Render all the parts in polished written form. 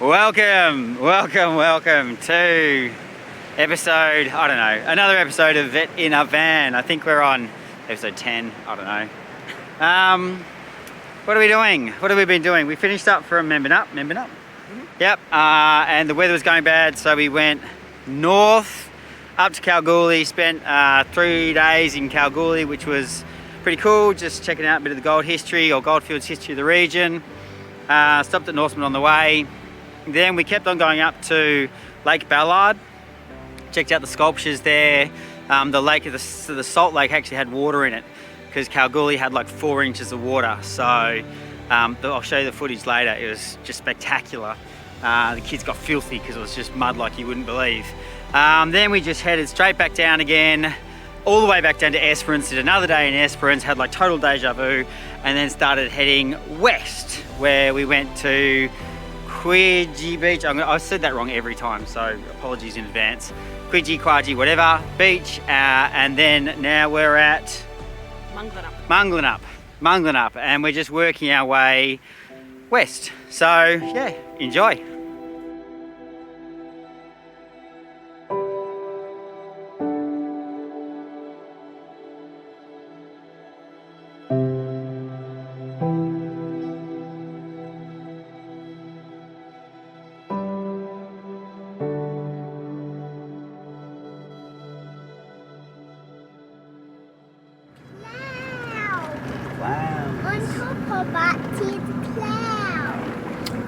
Welcome to episode, I don't know, another episode of Vet in a Van. I think we're on episode 10, I don't know. What are we doing? What have we been doing? We finished up from Membinup. Mm-hmm. Yep, and the weather was going bad, so we went north up to Kalgoorlie, spent 3 days in Kalgoorlie, which was pretty cool, just checking out a bit of the gold history or goldfields history of the region. Stopped at Norseman on the way. Then we kept on going up to Lake Ballard, checked out the sculptures there. The lake, the salt lake actually had water in it because Kalgoorlie had like 4 inches of water. So I'll show you the footage later. It was just spectacular. The kids got filthy because it was just mud like you wouldn't believe. Then we just headed straight back down again, all the way back down to Esperance, did another day in Esperance, had like total deja vu, and then started heading west, where we went to Quagi Beach. I said that wrong every time, so apologies in advance. Quagi, whatever, beach, and then now we're at Membinup, and we're just working our way west. So yeah, enjoy.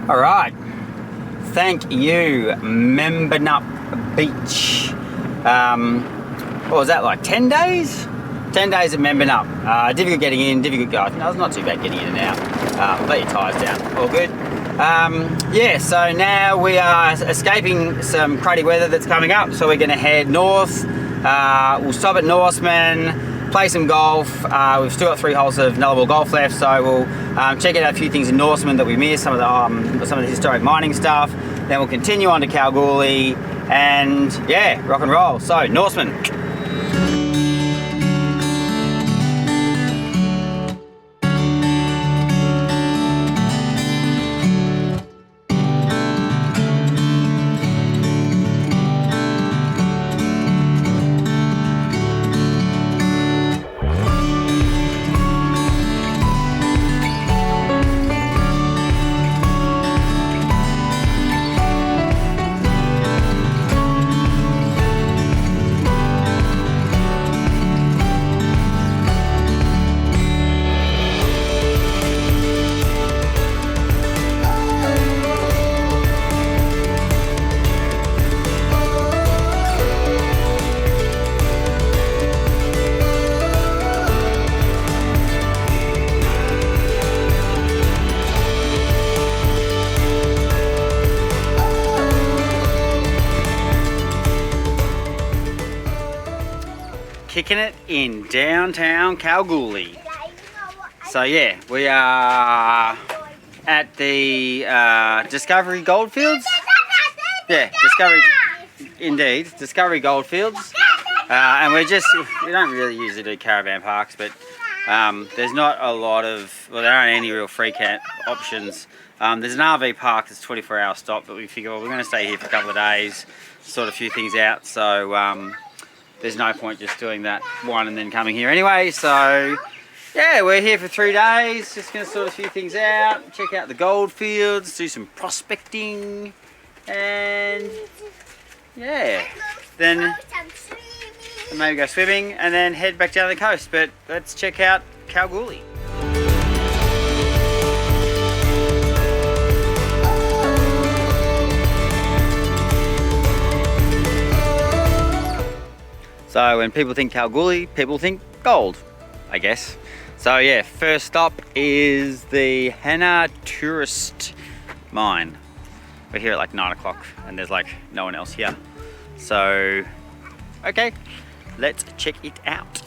All right, thank you, Membinup Beach. What was that, like 10 days? 10 days at Membinup. Difficult getting in, difficult going. No, it's not too bad getting in and out. Let your tyres down, all good. Yeah, so now we are escaping some cruddy weather that's coming up, so we're gonna head north. We'll stop at Norseman, play some golf. We've still got 3 holes of Nullabor Golf left, so we'll check out a few things in Norseman that we missed, some of the historic mining stuff. Then we'll continue on to Kalgoorlie, and yeah, rock and roll. So Norseman. Kicking it in downtown Kalgoorlie. So yeah, we are at the Discovery Goldfields. Yeah, Discovery Goldfields. And we don't really usually do caravan parks, but there's not a lot of, well, there aren't any real free camp options. There's an RV park that's 24-hour stop, but we figure, well, we're going to stay here for a couple of days, sort a few things out. So there's no point just doing that one and then coming here anyway. So yeah, we're here for 3 days, just going to sort a few things out, check out the goldfields, do some prospecting, and yeah, then maybe go swimming and then head back down the coast. But let's check out Kalgoorlie. So when people think Kalgoorlie, people think gold, I guess. So yeah, first stop is the Hannah Tourist Mine. We're here at like 9 o'clock and there's like no one else here. So, okay, let's check it out.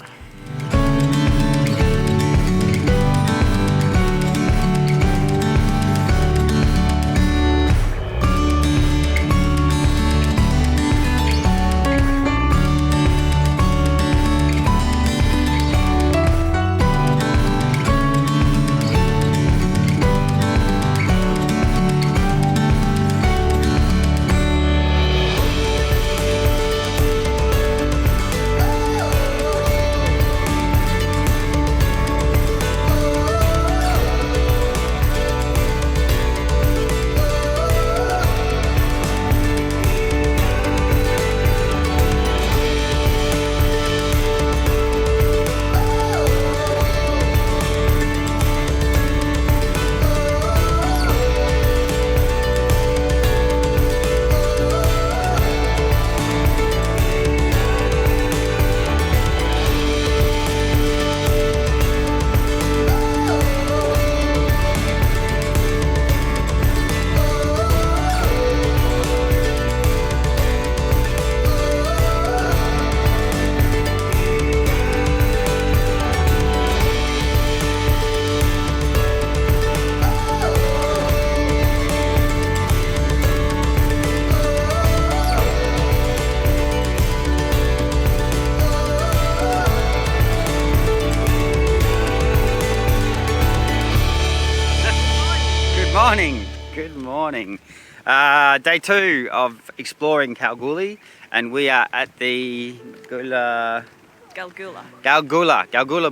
morning. Day 2 of exploring Kalgoorlie, and we are at the Galgula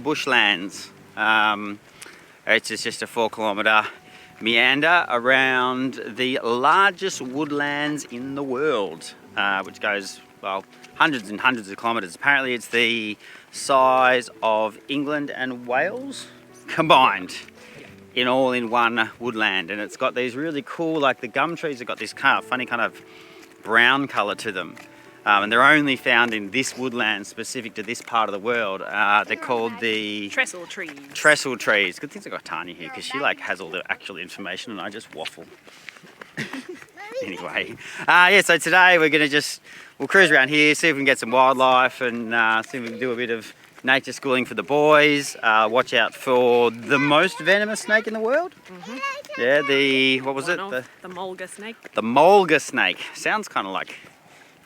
bushlands. It's just a 4-kilometre meander around the largest woodlands in the world, which goes, well, hundreds and hundreds of kilometres. Apparently it's the size of England and Wales combined in one woodland, and it's got these really cool, like the gum trees have got this kind of funny kind of brown colour to them, and they're only found in this woodland specific to this part of the world. They're called the trestle trees. Trestle trees. Good things I got Tanya here because she like has all the actual information and I just waffle. Anyway, yeah, so today we'll cruise around here, see if we can get some wildlife, and see if we can do a bit of nature schooling for the boys. Watch out for the most venomous snake in the world. Yeah, what was it? The mulga snake. The mulga snake. Sounds kind of like,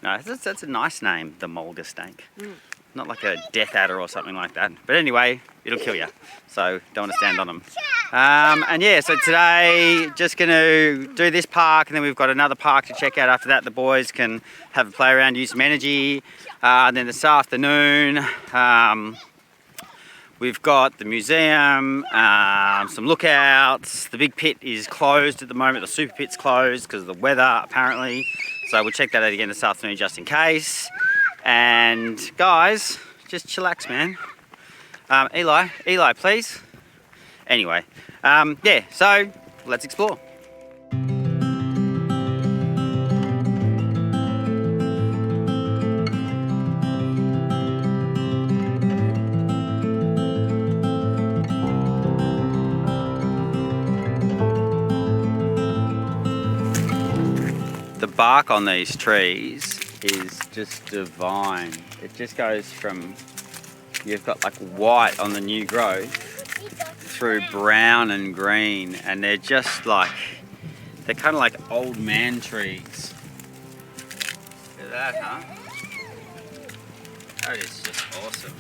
no, that's a nice name, the mulga snake. Not like a death adder or something like that. But anyway, it'll kill you, so don't want to stand on them. And yeah, so today just going to do this park, and then we've got another park to check out after that. The boys can have a play around, use some energy. And then this afternoon, we've got the museum, some lookouts. The big pit is closed at the moment. The super pit's closed because of the weather, apparently. So we'll check that out again this afternoon just in case. And guys, just chillax, man. Eli, please. Anyway, yeah, so let's explore. The bark on these trees is just divine. It just goes from, you've got like white on the new growth through brown and green, and they're just like, they're kind of like old man trees. Look at that, huh? That is just awesome.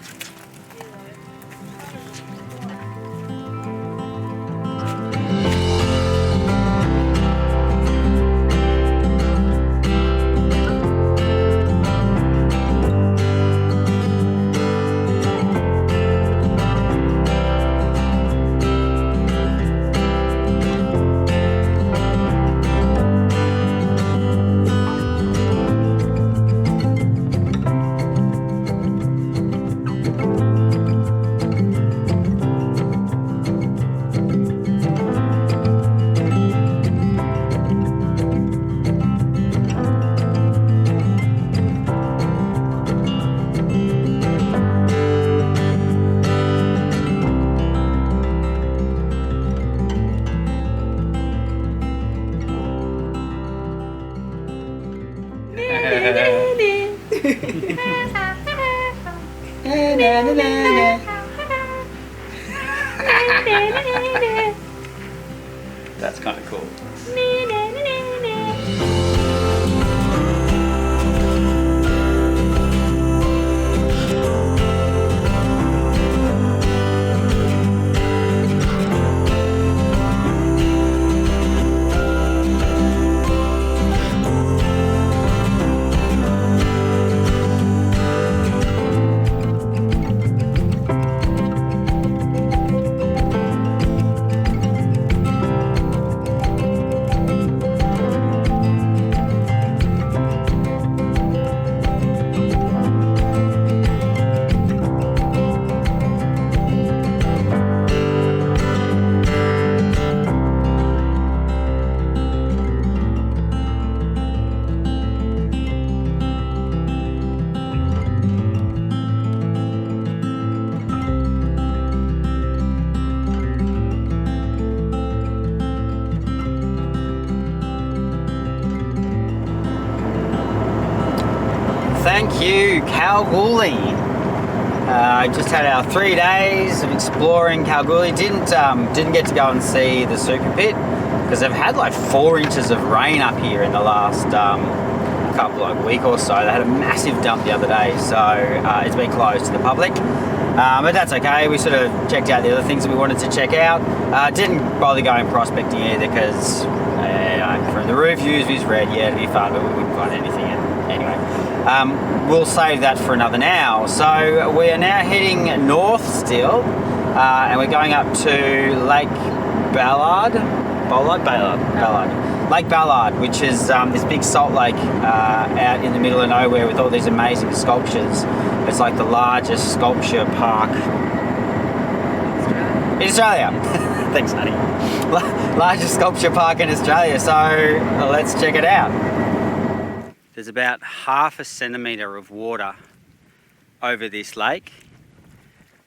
That's kind of cool. Thank you, Kalgoorlie. Just had our 3 days of exploring Kalgoorlie. Didn't get to go and see the super pit because they've had like 4 inches of rain up here in the last week or so. They had a massive dump the other day, so it's been closed to the public. But that's okay. We sort of checked out the other things that we wanted to check out. Didn't bother going prospecting either because from The roof used is red, yeah, it'd be fun, but we wouldn't find anything anyway. We'll save that for another now. So we are now heading north still, and we're going up to Lake Ballard. Lake Ballard, which is this big salt lake out in the middle of nowhere with all these amazing sculptures. It's like the largest sculpture park in Australia. Thanks, honey. Largest sculpture park in Australia, so let's check it out. There's about 1/2 centimetre of water over this lake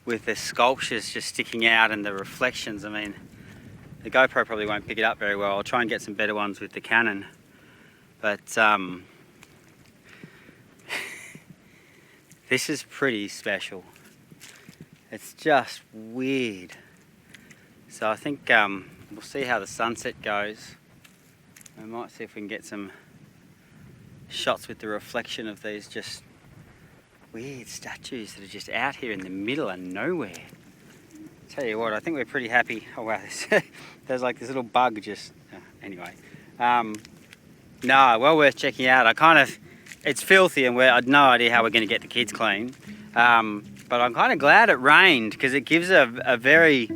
with the sculptures just sticking out and the reflections. I mean, the GoPro probably won't pick it up very well. I'll try and get some better ones with the Canon. But this is pretty special. It's just weird. So I think we'll see how the sunset goes. We might see if we can get some shots with the reflection of these just weird statues that are just out here in the middle of nowhere. Tell you what, I think we're pretty happy. Oh wow, there's like this little bug just... anyway. No, well worth checking out. It's filthy and I had no idea how we're going to get the kids clean. But I'm kind of glad it rained because it gives a very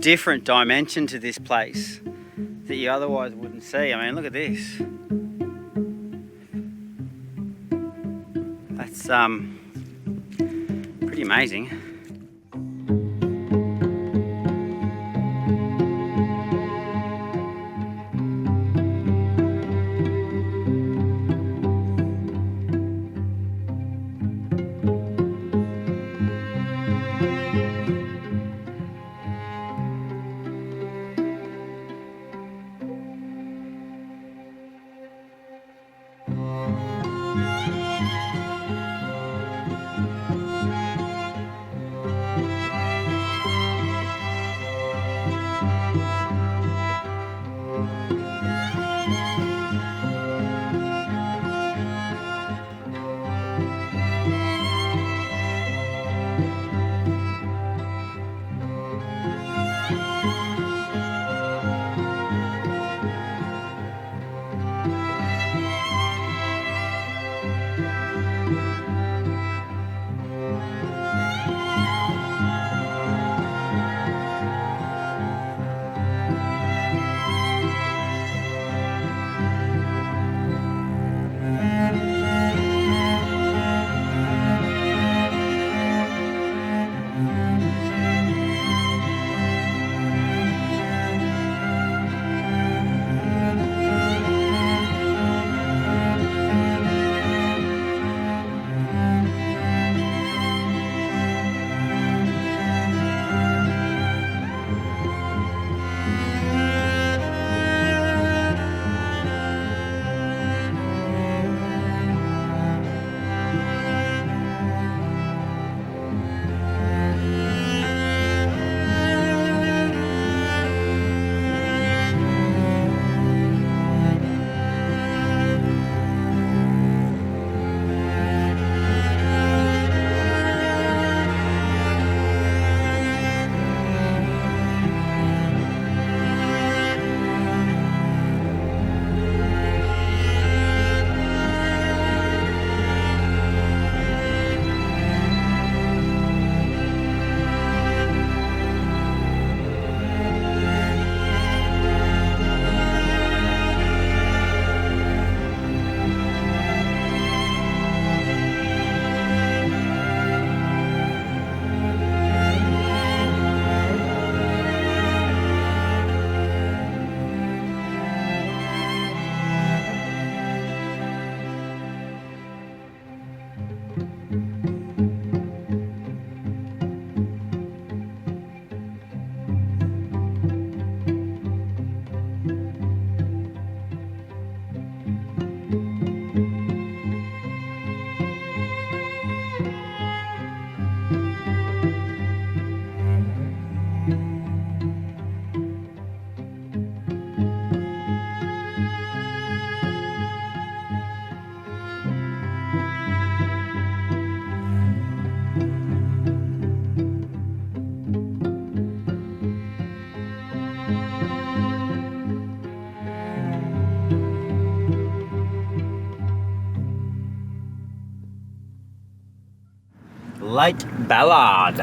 different dimension to this place that you otherwise wouldn't see. I mean, look at this. That's pretty amazing. Lake Ballard.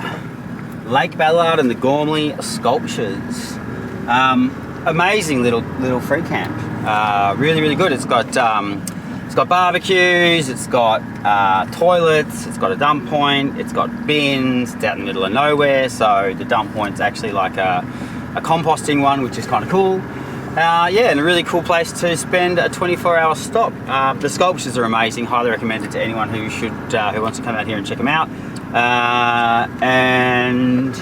Lake Ballard and the Gormley Sculptures. Amazing little free camp. Really good. It's got barbecues, it's got toilets, it's got a dump point, it's got bins. It's out in the middle of nowhere, so the dump point's actually like a composting one, which is kind of cool. Yeah, and a really cool place to spend a 24-hour stop. The sculptures are amazing. Highly recommended to anyone who wants to come out here and check them out. And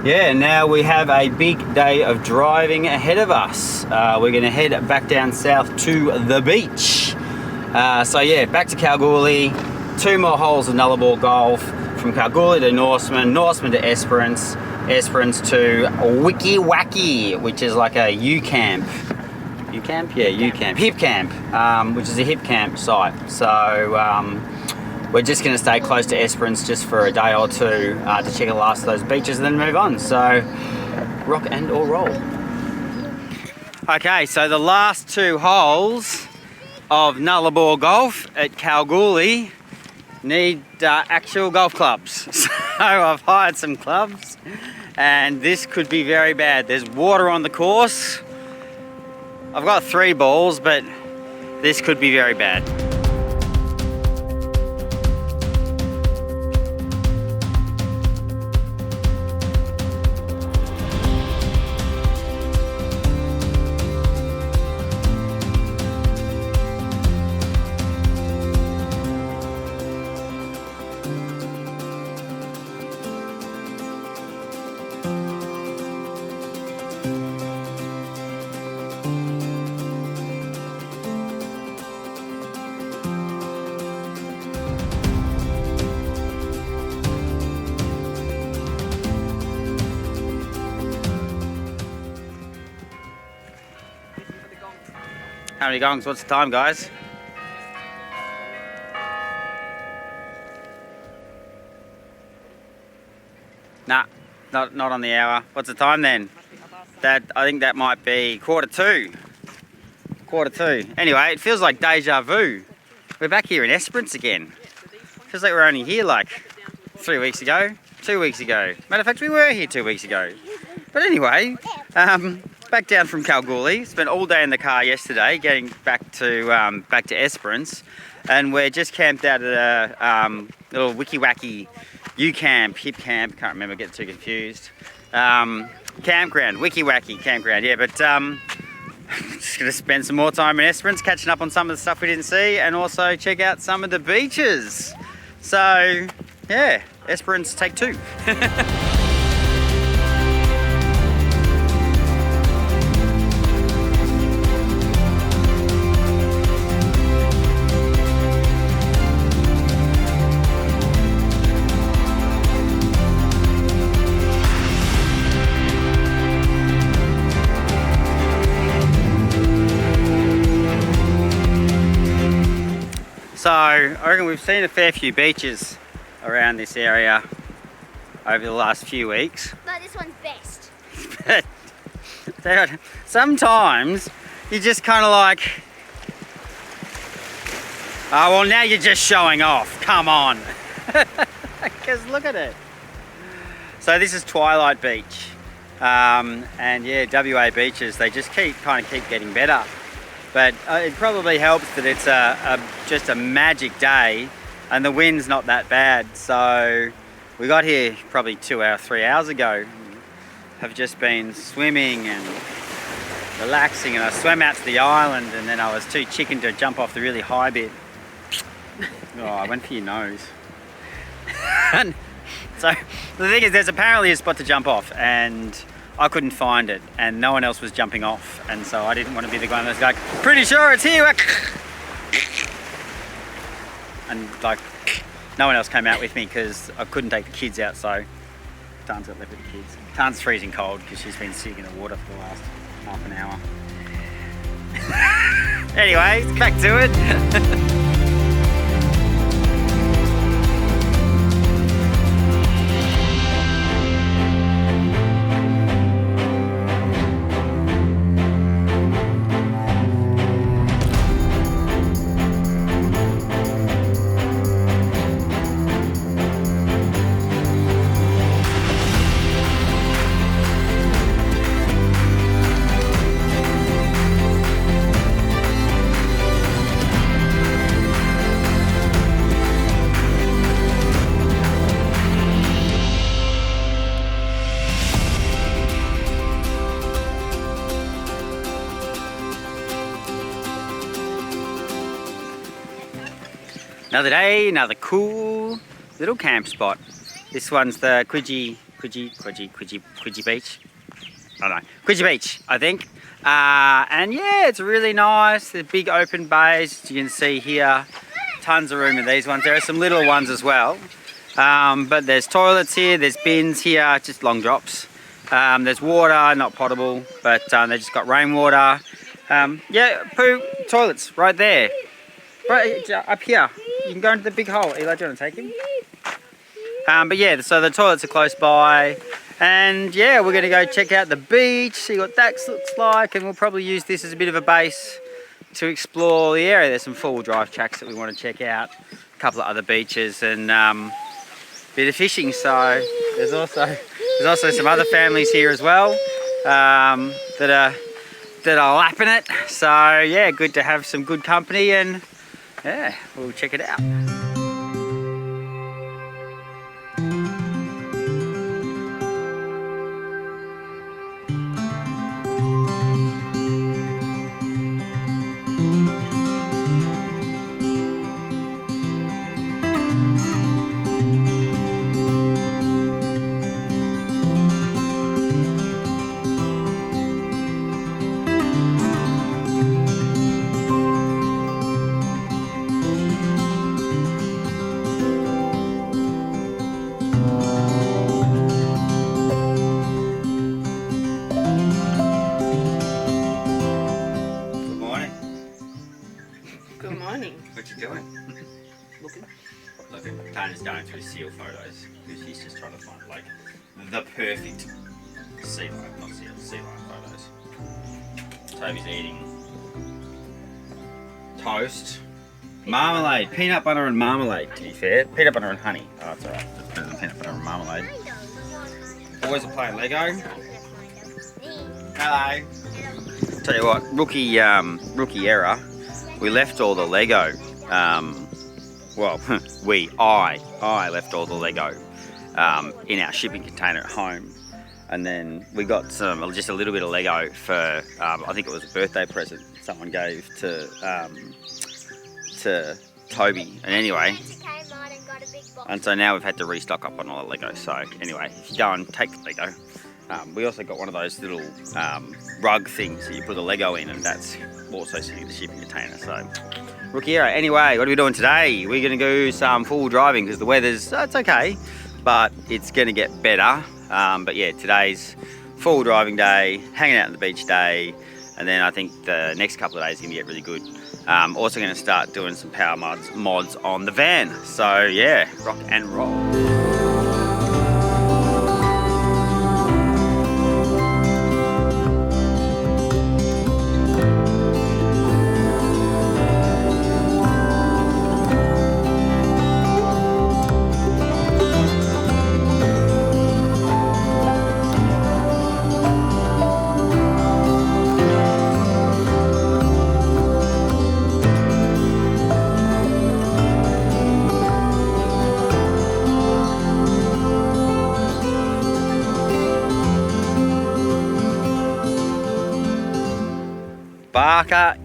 yeah, now we have a big day of driving ahead of us. We're going to head back down south to the beach. So yeah, back to Kalgoorlie. 2 more holes of Nullabor Golf. From Kalgoorlie to Norseman, Norseman to Esperance, Esperance to Wiki Wacky, which is like a U-camp. U-camp? Yeah, U-camp. Hip camp, which is a hip camp site. So we're just going to stay close to Esperance just for a day or two to check the last of those beaches and then move on. So rock and or roll. Okay, so the last 2 holes of Nullabor Golf at Kalgoorlie need actual golf clubs. So I've hired some clubs and this could be very bad. There's water on the course. I've got 3 balls, but this could be very bad. How many gongs? What's the time, guys? Nah, not on the hour. What's the time then? I think that might be 1:45. 1:45. Anyway, it feels like deja vu. We're back here in Esperance again. Feels like we're only here like 3 weeks ago, 2 weeks ago. Matter of fact, we were here 2 weeks ago. But anyway, back down from Kalgoorlie. Spent all day in the car yesterday, getting back to Esperance, and we're just camped out at a little wiki wacky U-camp, hip camp. Can't remember, get too confused. Campground, wiki wacky campground. Yeah, but just gonna spend some more time in Esperance, catching up on some of the stuff we didn't see, and also check out some of the beaches. So yeah, Esperance take 2. So I reckon we've seen a fair few beaches around this area over the last few weeks. But this one's best. But sometimes you just kind of like, oh well, now you're just showing off. Come on, because look at it. So this is Twilight Beach, and yeah, WA beaches, they just keep getting better. But it probably helps that it's just a magic day and the wind's not that bad. So we got here probably 3 hours ago. Have just been swimming and relaxing, and I swam out to the island, and then I was too chicken to jump off the really high bit. Oh, I went for your nose. And so the thing is, there's apparently a spot to jump off, and I couldn't find it, and no one else was jumping off, and so I didn't want to be the guy that's like, pretty sure it's here, and like no one else came out with me because I couldn't take the kids out, so Tan's got left with the kids. Tan's freezing cold because she's been sitting in the water for the last half an hour. Anyway, back to it. Another day, another cool little camp spot. This one's the Quagi Beach. I don't know, Quagi Beach, I think. And yeah, it's really nice. There's big open bays, as you can see here. Tons of room in these ones. There are some little ones as well. But there's toilets here, there's bins here, just long drops. There's water, not potable, but they just got rainwater. Yeah, poo toilets right there. Right up here. You can go into the big hole. Eli, do you want to take him? But yeah, so the toilets are close by. And yeah, we're going to go check out the beach, see what that looks like, and we'll probably use this as a bit of a base to explore the area. There's some four-wheel drive tracks that we want to check out, a couple of other beaches, and a bit of fishing. So there's also some other families here as well that are lapping it. So yeah, good to have some good company, and yeah, we'll check it out. What you doing? Looking. Tana's going through seal photos because he's just trying to find like the perfect sea life, not sea life photos. Toby's eating toast, marmalade, peanut butter and marmalade. To be fair, peanut butter and honey. Oh, that's alright. It's better than peanut butter and marmalade. Boys are playing Lego. Hello. Tell you what, rookie error. We left all the Lego. Well, I left all the Lego in our shipping container at home, and then we got just a little bit of Lego for I think it was a birthday present someone gave to Toby. And anyway, and so now we've had to restock up on all the Lego. So anyway, if you go and take the Lego, we also got one of those little rug things that you put the Lego in, and that's also sitting in the shipping container. So rookie error. Anyway, what are we doing today? We're going to do some full driving because the weather's it's okay, but it's going to get better. But yeah, today's full driving day, hanging out on the beach day, and then I think the next couple of days are going to get really good. Also going to start doing some power mods on the van. So yeah, rock and roll.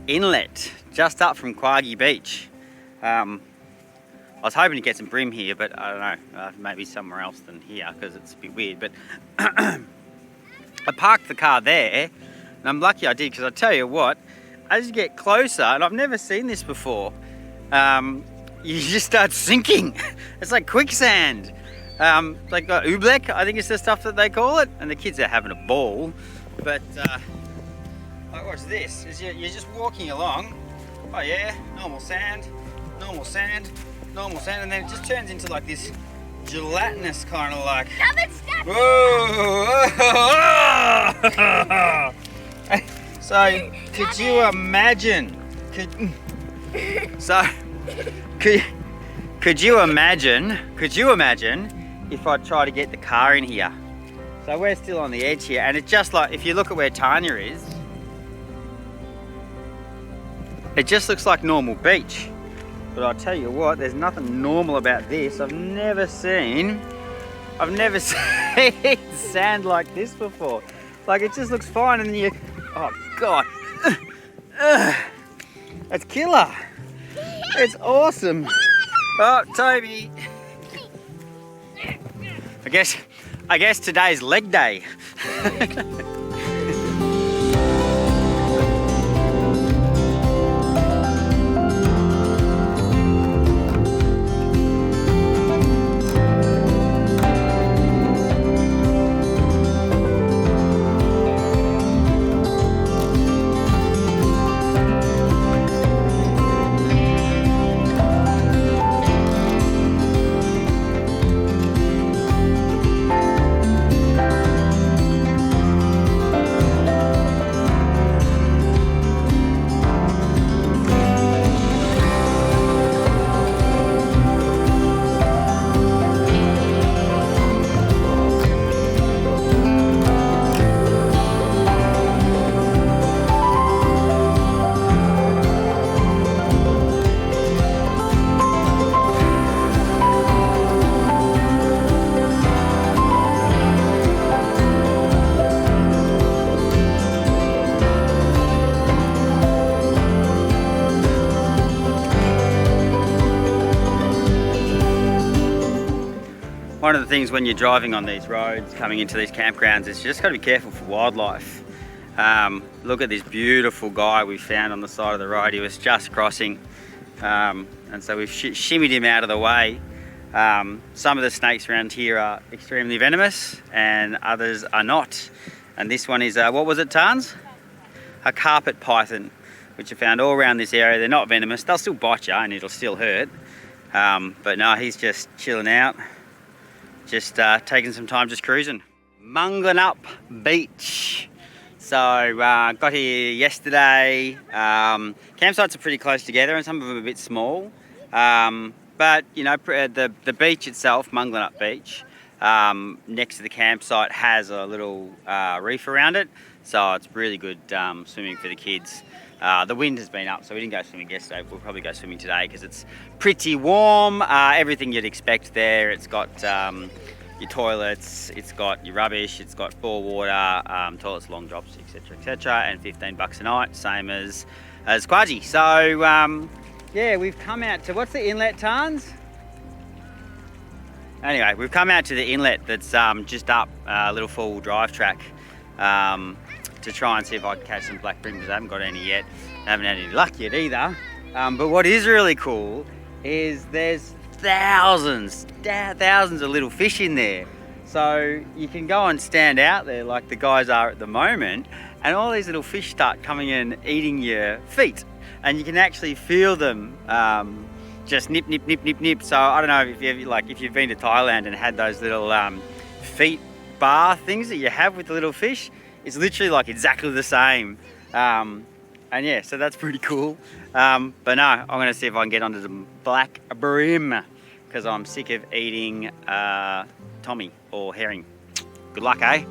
Inlet, just up from Quagi Beach. I was hoping to get some brim here, but I don't know, maybe somewhere else than here because it's a bit weird. But I parked the car there, and I'm lucky I did because I tell you what, as you get closer, and I've never seen this before, you just start sinking. It's like quicksand. Like oobleck, I think it's the stuff that they call it, and the kids are having a ball. But like, what's this? You're just walking along. Oh yeah, normal sand, normal sand, normal sand, and then it just turns into like this gelatinous kind of like. Whoa! So, could you imagine? Could you imagine if I try to get the car in here? So we're still on the edge here, and it's just like, if you look at where Tanya is, it just looks like normal beach. But I'll tell you what, there's nothing normal about this. I've never seen sand like this before. Like, it just looks fine, and then you, oh God, it's killer. It's awesome. Oh, Toby. I guess today's leg day. One of the things when you're driving on these roads, coming into these campgrounds, is you just got to be careful for wildlife. Look at this beautiful guy we found on the side of the road. He was just crossing, and so we've shimmied him out of the way. Some of the snakes around here are extremely venomous and others are not. And this one is, what was it, Tarns? A carpet python, which are found all around this area. They're not venomous. They'll still bite you and it'll still hurt. But no, he's just chilling out. Just taking some time just cruising. Membinup Beach. So got here yesterday. Campsites are pretty close together and some of them are a bit small. But you know, the beach itself, Membinup Beach, next to the campsite has a little reef around it. So it's really good swimming for the kids. The wind has been up, so we didn't go swimming yesterday. We'll probably go swimming today because it's pretty warm. Everything you'd expect there. It's got your toilets, it's got your rubbish, it's got bore water, toilets, long drops, etc., and $15 a night, same as Quagi. So yeah, we've come out to, what's the inlet, Tarns? Anyway, we've come out to the inlet that's just up a little four-wheel drive track. To try and see if I can catch some black bream, because I haven't got any yet. I haven't had any luck yet either. But what is really cool is there's thousands of little fish in there. So you can go and stand out there like the guys are at the moment, and all these little fish start coming in eating your feet. And you can actually feel them just nip, nip, nip, nip, nip. So I don't know if you've been to Thailand and had those little feet bar things that you have with the little fish. It's literally like exactly the same. And yeah, so that's pretty cool. But no, I'm gonna see if I can get onto some black bream because I'm sick of eating Tommy or herring. Good luck, eh?